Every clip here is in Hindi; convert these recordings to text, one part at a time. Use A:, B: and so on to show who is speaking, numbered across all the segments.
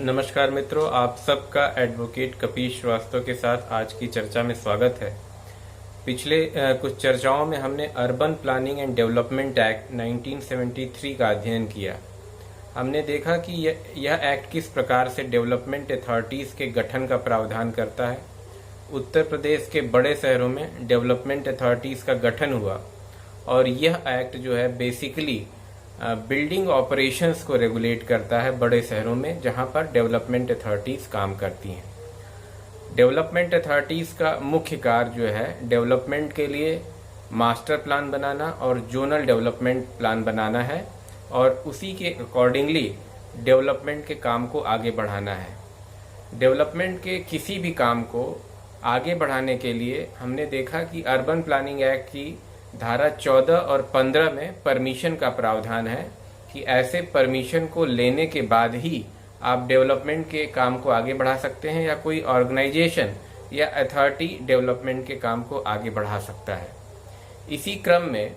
A: नमस्कार मित्रों, आप सबका एडवोकेट कपीश श्रीवास्तव के साथ आज की चर्चा में स्वागत है। पिछले कुछ चर्चाओं में हमने urban planning and development act 1973 का अध्ययन किया। हमने देखा कि यह एक्ट किस प्रकार से डेवलपमेंट अथॉरिटीज़ के गठन का प्रावधान करता है। उत्तर प्रदेश के बड़े शहरों में डेवलपमेंट अथॉरिटीज़ का गठन हुआ और यह एक्ट जो है बेसिकली बिल्डिंग ऑपरेशंस को रेगुलेट करता है बड़े शहरों में जहां पर डेवलपमेंट अथॉरिटीज़ काम करती हैं। डेवलपमेंट अथॉरिटीज़ का मुख्य कार्य जो है डेवलपमेंट के लिए मास्टर प्लान बनाना और जोनल डेवलपमेंट प्लान बनाना है और उसी के अकॉर्डिंगली डेवलपमेंट के काम को आगे बढ़ाना है। डेवलपमेंट के किसी भी काम को आगे बढ़ाने के लिए हमने देखा कि अर्बन प्लानिंग एक्ट की धारा 14 और 15 में परमिशन का प्रावधान है कि ऐसे परमिशन को लेने के बाद ही आप डेवलपमेंट के काम को आगे बढ़ा सकते हैं या कोई ऑर्गेनाइजेशन या अथॉरिटी डेवलपमेंट के काम को आगे बढ़ा सकता है। इसी क्रम में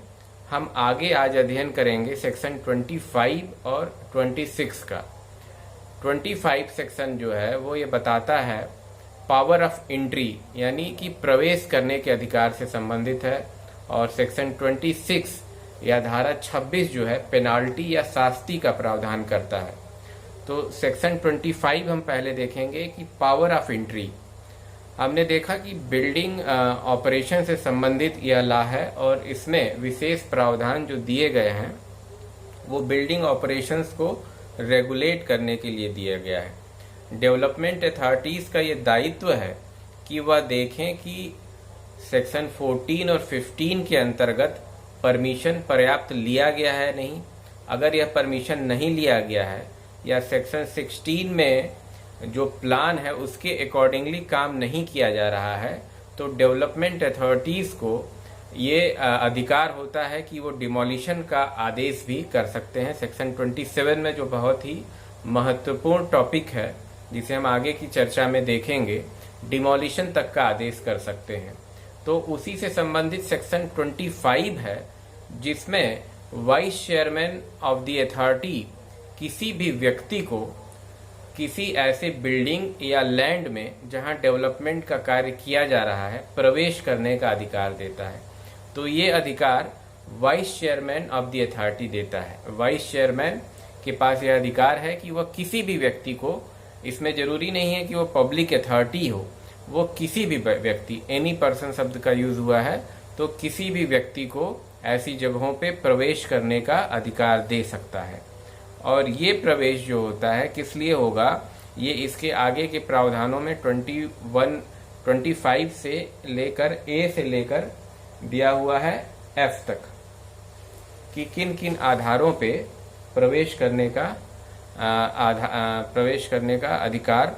A: हम आगे आज अध्ययन करेंगे सेक्शन 25 और 26 का। 25 सेक्शन जो है वो ये बताता है पावर ऑफ एंट्री यानी कि प्रवेश करने के अधिकार से संबंधित है और सेक्शन 26 या धारा 26 जो है पेनाल्टी या शास्ति का प्रावधान करता है। तो सेक्शन 25 हम पहले देखेंगे कि पावर ऑफ एंट्री। हमने देखा कि बिल्डिंग ऑपरेशन से संबंधित यह लॉ है और इसमें विशेष प्रावधान जो दिए गए हैं वो बिल्डिंग ऑपरेशंस को रेगुलेट करने के लिए दिया गया है। डेवलपमेंट अथॉरिटीज़ का ये दायित्व है कि वह देखें कि सेक्शन 14 और 15 के अंतर्गत परमिशन पर्याप्त लिया गया है नहीं। अगर यह परमिशन नहीं लिया गया है या सेक्शन 16 में जो प्लान है उसके अकॉर्डिंगली काम नहीं किया जा रहा है तो डेवलपमेंट अथॉरिटीज़ को ये अधिकार होता है कि वो डिमोलिशन का आदेश भी कर सकते हैं। सेक्शन 27 में जो बहुत ही महत्वपूर्ण टॉपिक है जिसे हम आगे की चर्चा में देखेंगे, डिमोलिशन तक का आदेश कर सकते हैं। तो उसी से संबंधित सेक्शन 25 है जिसमें vice chairman of the authority किसी भी व्यक्ति को किसी ऐसे बिल्डिंग या लैंड में जहां डेवलपमेंट का कार्य किया जा रहा है प्रवेश करने का अधिकार देता है। तो ये अधिकार vice chairman of the authority देता है। वाइस चेयरमैन के पास यह अधिकार है कि वह किसी भी व्यक्ति को, इसमें जरूरी नहीं है कि वो पब्लिक अथॉरिटी हो, वो किसी भी व्यक्ति, एनी पर्सन शब्द का यूज हुआ है तो किसी भी व्यक्ति को ऐसी जगहों पे प्रवेश करने का अधिकार दे सकता है। और ये प्रवेश जो होता है किस लिए होगा, ये इसके आगे के प्रावधानों में 25 से लेकर ए से लेकर दिया हुआ है एफ तक कि किन किन आधारों पे प्रवेश करने का अधिकार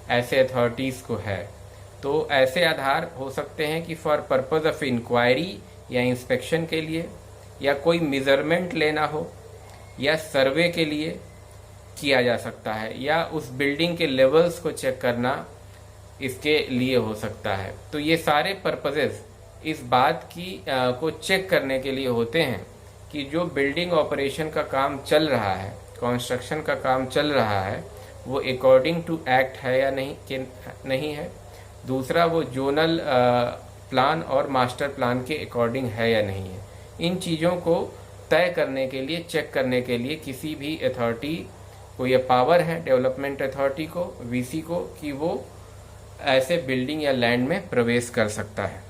A: ऐसे अथॉरिटीज को है। तो ऐसे आधार हो सकते हैं कि फॉर पर्पज ऑफ इंक्वायरी या इंस्पेक्शन के लिए, या कोई मेजरमेंट लेना हो, या सर्वे के लिए किया जा सकता है, या उस बिल्डिंग के लेवल्स को चेक करना इसके लिए हो सकता है। तो ये सारे पर्पजेस इस बात की को चेक करने के लिए होते हैं कि जो बिल्डिंग ऑपरेशन का काम चल रहा है, कंस्ट्रक्शन का काम चल रहा है, वो अकॉर्डिंग टू एक्ट है या नहीं है। दूसरा, वो जोनल प्लान और मास्टर प्लान के अकॉर्डिंग है या नहीं है। इन चीज़ों को तय करने के लिए, चेक करने के लिए किसी भी अथॉरिटी को यह पावर है, डेवलपमेंट अथॉरिटी को, वीसी को, कि वो ऐसे बिल्डिंग या लैंड में प्रवेश कर सकता है।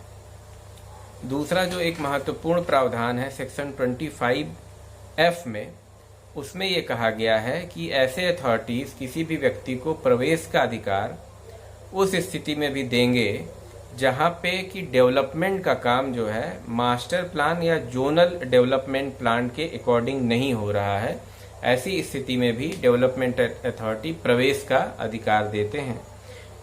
A: दूसरा जो एक महत्वपूर्ण प्रावधान है सेक्शन 25F में, उसमें ये कहा गया है कि ऐसे अथॉरिटीज़ किसी भी व्यक्ति को प्रवेश का अधिकार उस स्थिति में भी देंगे जहां पे कि डेवलपमेंट का काम जो है मास्टर प्लान या जोनल डेवलपमेंट प्लान के अकॉर्डिंग नहीं हो रहा है। ऐसी स्थिति में भी डेवलपमेंट अथॉरिटी प्रवेश का अधिकार देते हैं।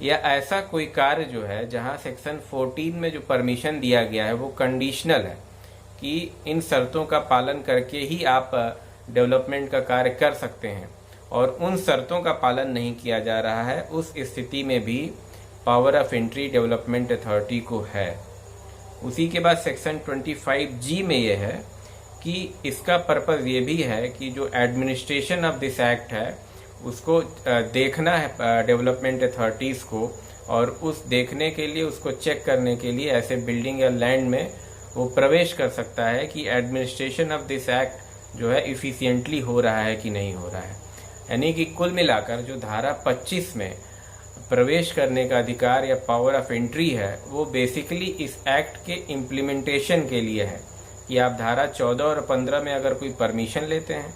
A: या ऐसा कोई कार्य जो है जहां सेक्शन 14 में जो परमिशन दिया गया है वो कंडीशनल है कि इन शर्तों का पालन करके ही आप डेवलपमेंट का कार्य कर सकते हैं, और उन शर्तों का पालन नहीं किया जा रहा है, उस स्थिति में भी power of entry development authority को है। उसी के बाद सेक्शन 25G में यह है कि इसका पर्पज़ ये भी है कि जो एडमिनिस्ट्रेशन ऑफ दिस एक्ट है उसको देखना है डेवलपमेंट अथॉरिटीज को, और उस देखने के लिए, उसको चेक करने के लिए ऐसे बिल्डिंग या लैंड में वो प्रवेश कर सकता है कि एडमिनिस्ट्रेशन ऑफ दिस एक्ट जो है इफिशिएंटली हो रहा है कि नहीं हो रहा है। यानी कि कुल मिलाकर जो धारा 25 में प्रवेश करने का अधिकार या पावर ऑफ एंट्री है, वो बेसिकली इस एक्ट के इम्प्लीमेंटेशन के लिए है कि आप धारा 14 और 15 में अगर कोई परमिशन लेते हैं,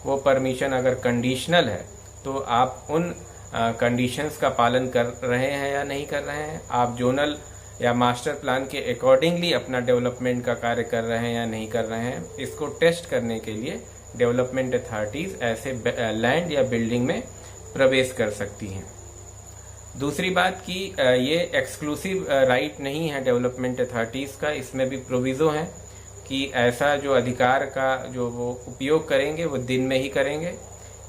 A: वो परमिशन अगर कंडीशनल है तो आप उन कंडीशंस का पालन कर रहे हैं या नहीं कर रहे हैं, आप जोनल या मास्टर प्लान के अकॉर्डिंगली अपना डेवलपमेंट का कार्य कर रहे हैं या नहीं कर रहे हैं, इसको टेस्ट करने के लिए डेवलपमेंट अथॉरिटीज ऐसे लैंड या बिल्डिंग में प्रवेश कर सकती हैं। दूसरी बात कि ये एक्सक्लूसिव राइट नहीं है डेवलपमेंट अथॉरिटीज का, इसमें भी प्रोविजो है कि ऐसा जो अधिकार का जो वो उपयोग करेंगे वो दिन में ही करेंगे,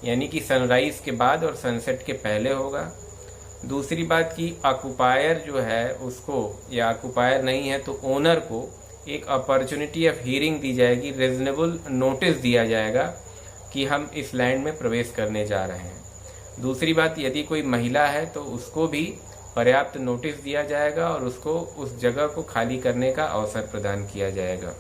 A: यानी कि सनराइज के बाद और सनसेट के पहले होगा। दूसरी बात कि ऑक्युपायर जो है उसको, या ऑक्युपायर नहीं है तो ओनर को एक अपॉर्चुनिटी ऑफ हियरिंग दी जाएगी, रीजनेबल नोटिस दिया जाएगा कि हम इस लैंड में प्रवेश करने जा रहे हैं। दूसरी बात, यदि कोई महिला है तो उसको भी पर्याप्त नोटिस दिया जाएगा और उसको उस जगह को खाली करने का अवसर प्रदान किया जाएगा।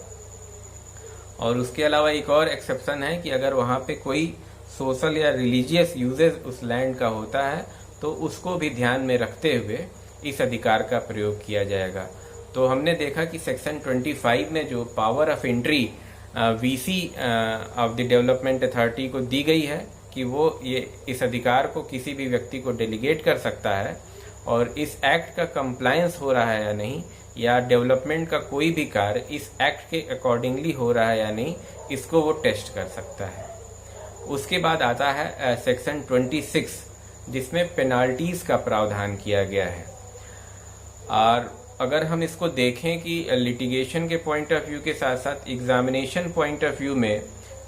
A: और उसके अलावा एक और एक्सेप्शन है कि अगर वहाँ पे कोई सोशल या रिलीजियस यूजेस उस लैंड का होता है तो उसको भी ध्यान में रखते हुए इस अधिकार का प्रयोग किया जाएगा। तो हमने देखा कि सेक्शन 25 में जो power of entry VC of the development authority को दी गई है कि वो ये इस अधिकार को किसी भी व्यक्ति को डेलीगेट कर सकता है, और इस एक्ट का कंप्लायंस हो रहा है या नहीं, या डेवलपमेंट का कोई भी कार्य इस एक्ट के अकॉर्डिंगली हो रहा है या नहीं, इसको वो टेस्ट कर सकता है। उसके बाद आता है सेक्शन 26 जिसमें पेनाल्टीज का प्रावधान किया गया है। और अगर हम इसको देखें कि लिटिगेशन के पॉइंट ऑफ व्यू के साथ साथ एग्जामिनेशन पॉइंट ऑफ व्यू में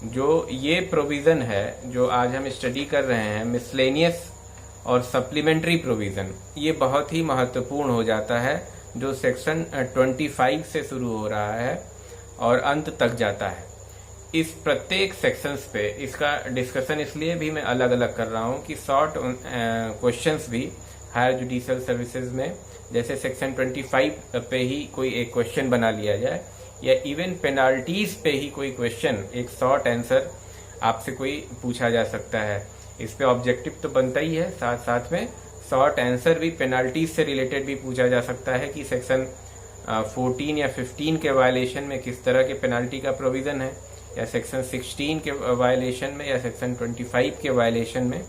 A: जो ये प्रोविजन है जो आज हम स्टडी कर रहे हैं, मिसलेनियस और सप्लीमेंट्री प्रोविजन, ये बहुत ही महत्वपूर्ण हो जाता है, जो सेक्शन 25 से शुरू हो रहा है और अंत तक जाता है। इस प्रत्येक सेक्शंस पे इसका डिस्कशन इसलिए भी मैं अलग अलग कर रहा हूँ कि शॉर्ट क्वेश्चंस भी हायर जुडिशियल सर्विसेज में, जैसे सेक्शन 25 पे ही कोई एक क्वेश्चन बना लिया जाए, या इवन पेनाल्टीज पे ही कोई क्वेश्चन, एक शॉर्ट आंसर आपसे कोई पूछा जा सकता है। इस पे ऑब्जेक्टिव तो बनता ही है, साथ साथ में शॉर्ट आंसर भी पेनाल्टीज से रिलेटेड भी पूछा जा सकता है कि सेक्शन 14 या 15 के वायलेशन में किस तरह के पेनाल्टी का प्रोविजन है, या सेक्शन 16 के वायलेशन में, या सेक्शन 25 के वायलेशन में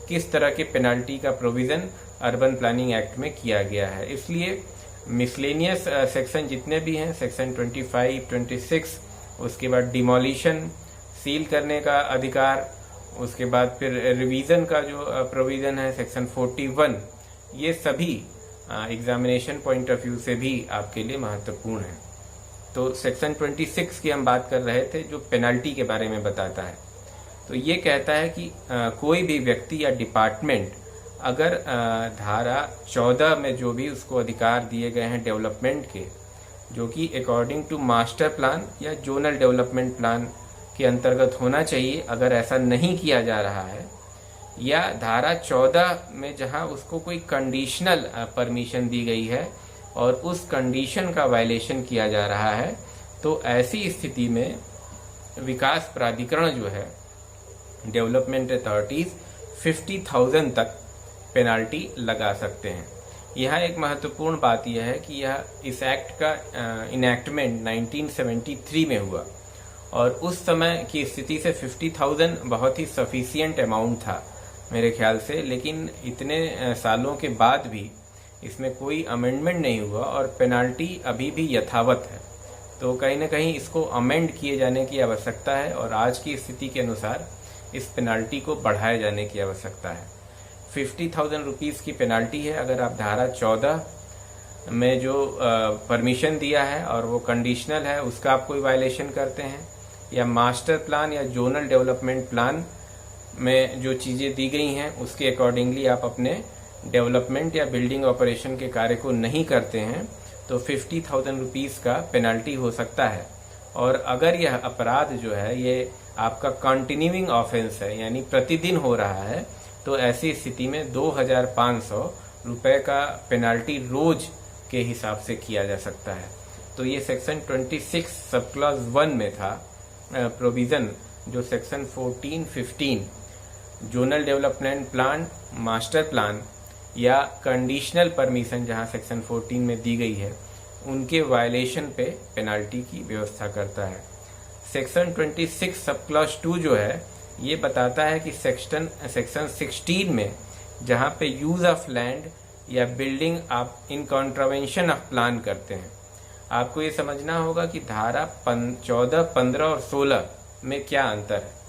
A: किस तरह के पेनाल्टी का प्रोविजन अर्बन प्लानिंग एक्ट में किया गया है। इसलिए मिसलेनियस सेक्शन जितने भी हैं, सेक्शन 25, 26, उसके बाद डिमोलिशन, सील करने का अधिकार, उसके बाद फिर रिवीजन का जो प्रोविजन है सेक्शन 41, ये सभी एग्जामिनेशन पॉइंट ऑफ व्यू से भी आपके लिए महत्वपूर्ण है। तो सेक्शन 26 की हम बात कर रहे थे जो पेनाल्टी के बारे में बताता है। तो ये कहता है कि कोई भी व्यक्ति या डिपार्टमेंट अगर धारा 14 में जो भी उसको अधिकार दिए गए हैं डेवलपमेंट के, जो कि अकॉर्डिंग टू मास्टर प्लान या जोनल डेवलपमेंट प्लान के अंतर्गत होना चाहिए, अगर ऐसा नहीं किया जा रहा है, या धारा 14 में जहां उसको कोई कंडीशनल परमिशन दी गई है और उस कंडीशन का वायलेशन किया जा रहा है, तो ऐसी स्थिति में विकास प्राधिकरण जो है, डेवलपमेंट अथॉरिटीज 50,000 तक पेनाल्टी लगा सकते हैं। यहाँ एक महत्वपूर्ण बात यह है कि यह इस एक्ट का इनैक्टमेंट 1973 में हुआ, और उस समय की स्थिति से 50,000 बहुत ही सफिशिएंट अमाउंट था मेरे ख्याल से, लेकिन इतने सालों के बाद भी इसमें कोई अमेंडमेंट नहीं हुआ और पेनाल्टी अभी भी यथावत है। तो कहीं ना कहीं इसको अमेंड किए जाने की आवश्यकता है, और आज की स्थिति के अनुसार इस पेनाल्टी को बढ़ाए जाने की आवश्यकता है। 50,000 रुपीज़ की पेनाल्टी है अगर आप धारा 14 में जो परमिशन दिया है और वो कंडीशनल है उसका आप कोई वायलेशन करते हैं, या मास्टर प्लान या जोनल डेवलपमेंट प्लान में जो चीज़ें दी गई हैं उसके अकॉर्डिंगली आप अपने डेवलपमेंट या बिल्डिंग ऑपरेशन के कार्य को नहीं करते हैं, तो 50,000 रुपीज़ का पेनाल्टी हो सकता है। और अगर यह अपराध जो है ये आपका कंटिन्यूइंग ऑफेंस है, यानी प्रतिदिन हो रहा है, तो ऐसी स्थिति में 2500 रुपए का पेनाल्टी रोज के हिसाब से किया जा सकता है। तो ये सेक्शन 26 सब क्लॉज 1 में था प्रोविजन, जो section 14-15 zonal development plan, master plan या कंडीशनल परमिशन जहां सेक्शन 14 में दी गई है, उनके वायलेशन पे पेनाल्टी की व्यवस्था करता है। सेक्शन 26 सब क्लॉज 2 जो है ये बताता है कि सेक्शन 16 में जहां पे यूज ऑफ लैंड या बिल्डिंग आप इन कॉन्ट्रावेंशन ऑफ प्लान करते हैं, आपको ये समझना होगा कि धारा 14, 15 और 16 में क्या अंतर है।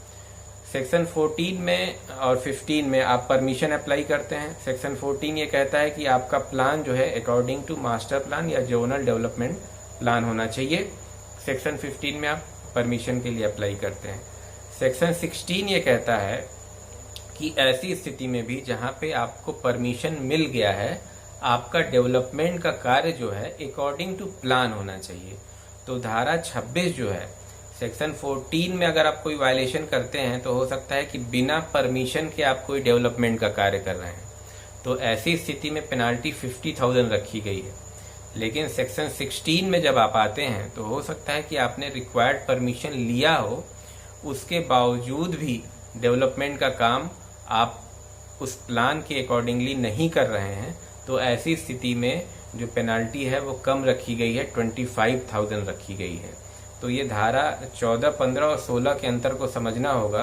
A: सेक्शन 14 में और 15 में आप परमिशन अप्लाई करते हैं। सेक्शन 14 ये कहता है कि आपका प्लान जो है अकॉर्डिंग टू मास्टर प्लान या जोनल डेवलपमेंट प्लान होना चाहिए। सेक्शन 15 में आप परमिशन के लिए अप्लाई करते हैं। सेक्शन 16 ये कहता है कि ऐसी स्थिति में भी जहां पे आपको परमिशन मिल गया है, आपका डेवलपमेंट का कार्य जो है अकॉर्डिंग टू प्लान होना चाहिए। तो धारा 26 जो है सेक्शन 14 में अगर आप कोई वायलेशन करते हैं तो हो सकता है कि बिना परमिशन के आप कोई डेवलपमेंट का कार्य कर रहे हैं, तो ऐसी स्थिति में पेनाल्टी 50,000 रखी गई है। लेकिन सेक्शन 16 में जब आप आते हैं तो हो सकता है कि आपने रिक्वायर्ड परमिशन लिया हो, उसके बावजूद भी डेवलपमेंट का काम आप उस प्लान के अकॉर्डिंगली नहीं कर रहे हैं, तो ऐसी स्थिति में जो पेनाल्टी है वो कम रखी गई है, 25,000 रखी गई है। तो ये धारा 14, 15 और 16 के अंतर को समझना होगा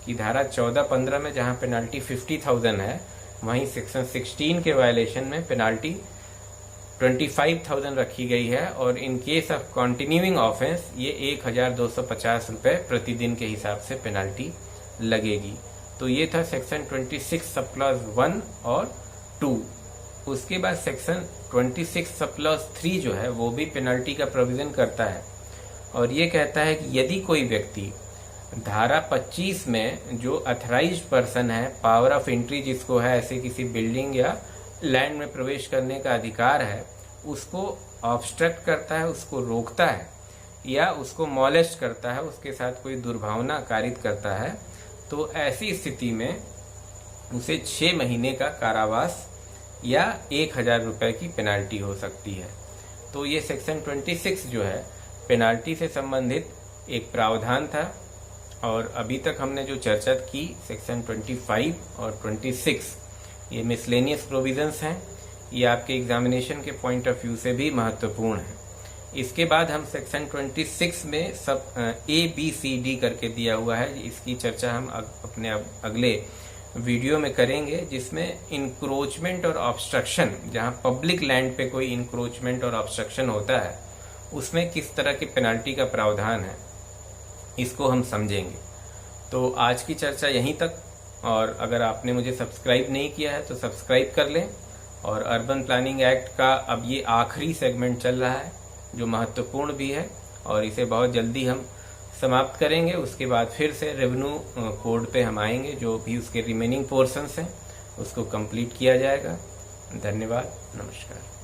A: कि धारा 14, 15 में जहां पेनाल्टी 50,000 है, वहीं सेक्शन 16 के वायलेशन में पेनाल्टी 25,000 रखी गई है, और in case of continuing offence ये 1,250 रुपए प्रतिदिन के हिसाब से पेनाल्टी लगेगी। तो ये था सेक्शन 26 सब क्लॉज 1 और 2। उसके बाद सेक्शन 26 सब क्लॉज 3 जो है वो भी पेनल्टी का प्रोविजन करता है, और ये कहता है कि यदि कोई व्यक्ति धारा 25 में जो अथराइज्ड पर्सन है, पावर ऑफ एंट्री जिसको है ऐसे किसी बिल्डिंग या लैंड में प्रवेश करने का अधिकार है, उसको ऑब्स्ट्रक्ट करता है, उसको रोकता है या उसको मॉलेस्ट करता है, उसके साथ कोई दुर्भावना कारित करता है, तो ऐसी स्थिति में उसे 6 महीने का कारावास या 1,000 रुपए की पेनाल्टी हो सकती है। तो ये सेक्शन 26 जो है पेनाल्टी से संबंधित एक प्रावधान था, और अभी तक हमने जो चर्चा की सेक्शन 25 और 26 ये मिसलेनियस प्रोविजंस हैं, ये आपके एग्जामिनेशन के पॉइंट ऑफ व्यू से भी महत्वपूर्ण है। इसके बाद हम सेक्शन 26 में सब ABCD करके दिया हुआ है, इसकी चर्चा हम अपने अगले वीडियो में करेंगे, जिसमें इंक्रोचमेंट और ऑब्स्ट्रक्शन, जहां पब्लिक लैंड पे कोई इंक्रोचमेंट और ऑब्स्ट्रक्शन होता है उसमें किस तरह की पेनाल्टी का प्रावधान है, इसको हम समझेंगे। तो आज की चर्चा यहीं तक, और अगर आपने मुझे सब्सक्राइब नहीं किया है तो सब्सक्राइब कर लें। और अर्बन प्लानिंग एक्ट का अब ये आखिरी सेगमेंट चल रहा है जो महत्वपूर्ण भी है, और इसे बहुत जल्दी हम समाप्त करेंगे। उसके बाद फिर से रेवेन्यू कोड पे हम आएंगे, जो भी उसके रिमेनिंग पोर्शंस हैं उसको कंप्लीट किया जाएगा। धन्यवाद, नमस्कार।